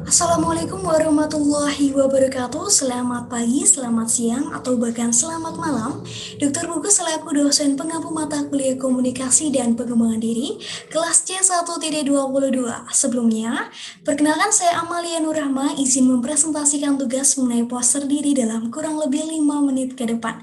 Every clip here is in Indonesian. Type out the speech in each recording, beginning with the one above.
Assalamualaikum warahmatullahi wabarakatuh. Selamat pagi, selamat siang, atau bahkan selamat malam. Dr. Buku selaku dosen pengampu mata kuliah komunikasi dan pengembangan diri, kelas C1.22. Sebelumnya, perkenalkan saya Amalia Nurrahma, izin mempresentasikan tugas mengenai poster diri dalam kurang lebih 5 menit ke depan.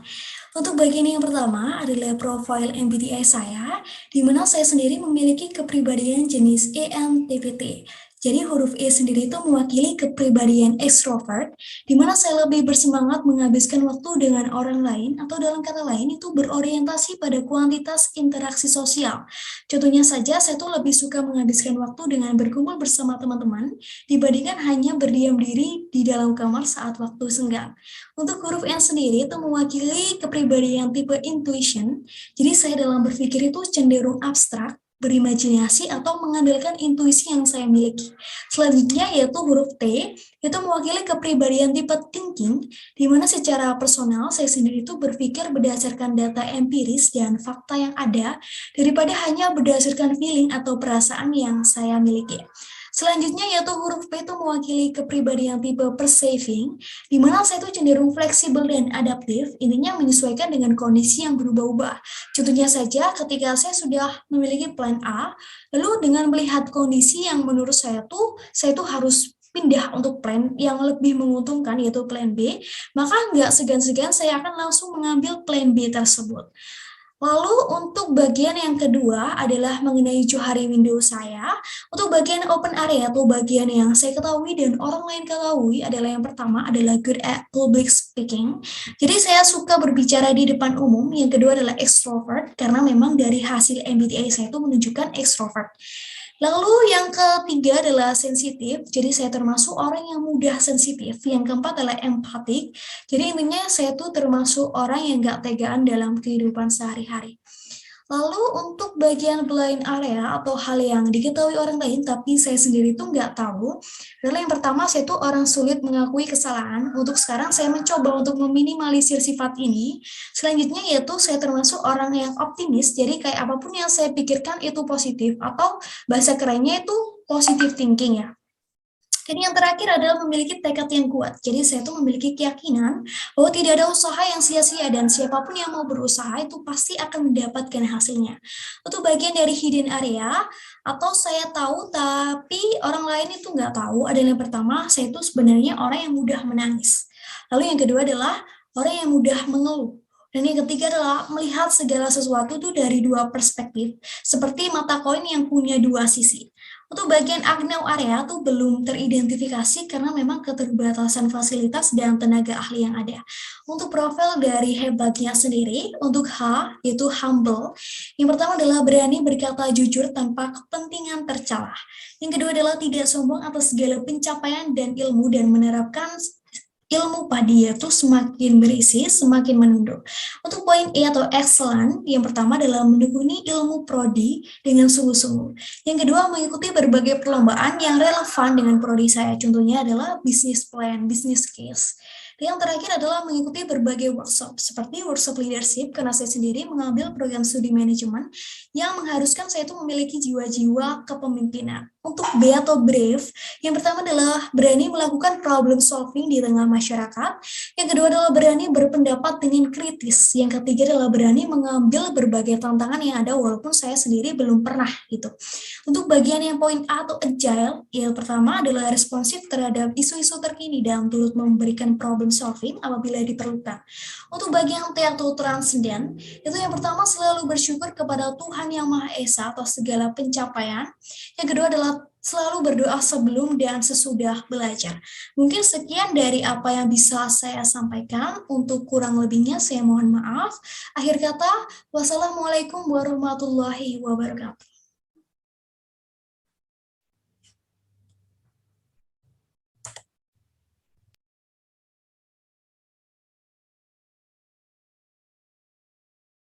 Untuk bagian yang pertama adalah profil MBTI saya, di mana saya sendiri memiliki kepribadian jenis ENTPT. Jadi huruf E sendiri itu mewakili kepribadian extrovert, di mana saya lebih bersemangat menghabiskan waktu dengan orang lain, atau dalam kata lain itu berorientasi pada kuantitas interaksi sosial. Contohnya saja, saya tuh lebih suka menghabiskan waktu dengan berkumpul bersama teman-teman, dibandingkan hanya berdiam diri di dalam kamar saat waktu senggang. Untuk huruf N sendiri itu mewakili kepribadian tipe intuition, jadi saya dalam berpikir itu cenderung abstrak, berimajinasi atau mengandalkan intuisi yang saya miliki. Selanjutnya yaitu huruf T, itu mewakili kepribadian tipe thinking, di mana secara personal saya sendiri itu berpikir berdasarkan data empiris dan fakta yang ada, daripada hanya berdasarkan feeling atau perasaan yang saya miliki. Selanjutnya yaitu huruf P itu mewakili kepribadian tipe perceiving, di mana saya itu cenderung fleksibel dan adaptif, intinya menyesuaikan dengan kondisi yang berubah-ubah. Contohnya saja ketika saya sudah memiliki plan A, lalu dengan melihat kondisi yang menurut saya tuh harus pindah untuk plan yang lebih menguntungkan yaitu plan B, maka nggak segan-segan saya akan langsung mengambil plan B tersebut. Lalu untuk bagian yang kedua adalah mengenai Johari window saya. Untuk bagian open area atau bagian yang saya ketahui dan orang lain ketahui adalah yang pertama adalah good at public speaking. Jadi saya suka berbicara di depan umum. Yang kedua adalah extrovert karena memang dari hasil MBTI saya itu menunjukkan extrovert. Lalu yang ketiga adalah sensitif, jadi saya termasuk orang yang mudah sensitif. Yang keempat adalah empatik, jadi intinya saya tuh termasuk orang yang gak tegaan dalam kehidupan sehari-hari. Lalu untuk bagian blind area atau hal yang diketahui orang lain tapi saya sendiri tuh nggak tahu, adalah yang pertama saya tuh orang sulit mengakui kesalahan. Untuk sekarang saya mencoba untuk meminimalisir sifat ini. Selanjutnya yaitu saya termasuk orang yang optimis, jadi kayak apapun yang saya pikirkan itu positif atau bahasa kerennya itu positive thinking ya. Dan yang terakhir adalah memiliki tekad yang kuat. Jadi saya tuh memiliki keyakinan bahwa tidak ada usaha yang sia-sia dan siapapun yang mau berusaha itu pasti akan mendapatkan hasilnya. Untuk bagian dari hidden area, atau saya tahu tapi orang lain itu nggak tahu, adalah yang pertama, saya itu sebenarnya orang yang mudah menangis. Lalu yang kedua adalah orang yang mudah mengeluh. Dan yang ketiga adalah melihat segala sesuatu itu dari dua perspektif, seperti mata koin yang punya dua sisi. Untuk bagian agnew area tuh belum teridentifikasi karena memang keterbatasan fasilitas dan tenaga ahli yang ada. Untuk profil dari hebatnya sendiri, untuk H, yaitu humble. Yang pertama adalah berani berkata jujur tanpa kepentingan tercela. Yang kedua adalah tidak sombong atas segala pencapaian dan ilmu dan menerapkan ilmu padi itu semakin berisi, semakin menunduk. Untuk poin E atau excellent, yang pertama adalah mendukuni ilmu prodi dengan sungguh-sungguh. Yang kedua, mengikuti berbagai perlombaan yang relevan dengan prodi saya. Contohnya adalah business plan, business case. Dan yang terakhir adalah mengikuti berbagai workshop, seperti workshop leadership, karena saya sendiri mengambil program studi manajemen yang mengharuskan saya itu memiliki jiwa-jiwa kepemimpinan. Untuk B atau brave, yang pertama adalah berani melakukan problem solving di tengah masyarakat. Yang kedua adalah berani berpendapat dengan kritis. Yang ketiga adalah berani mengambil berbagai tantangan yang ada walaupun saya sendiri belum pernah gitu. Untuk bagian yang poin A atau agile, yang pertama adalah responsif terhadap isu-isu terkini dan turut memberikan problem solving apabila diperlukan. Untuk bagian T atau transcendent, itu yang pertama selalu bersyukur kepada Tuhan Yang Maha Esa atas segala pencapaian. Yang kedua adalah selalu berdoa sebelum dan sesudah belajar. Mungkin sekian dari apa yang bisa saya sampaikan. Untuk kurang lebihnya saya mohon maaf. Akhir kata, wassalamualaikum warahmatullahi wabarakatuh.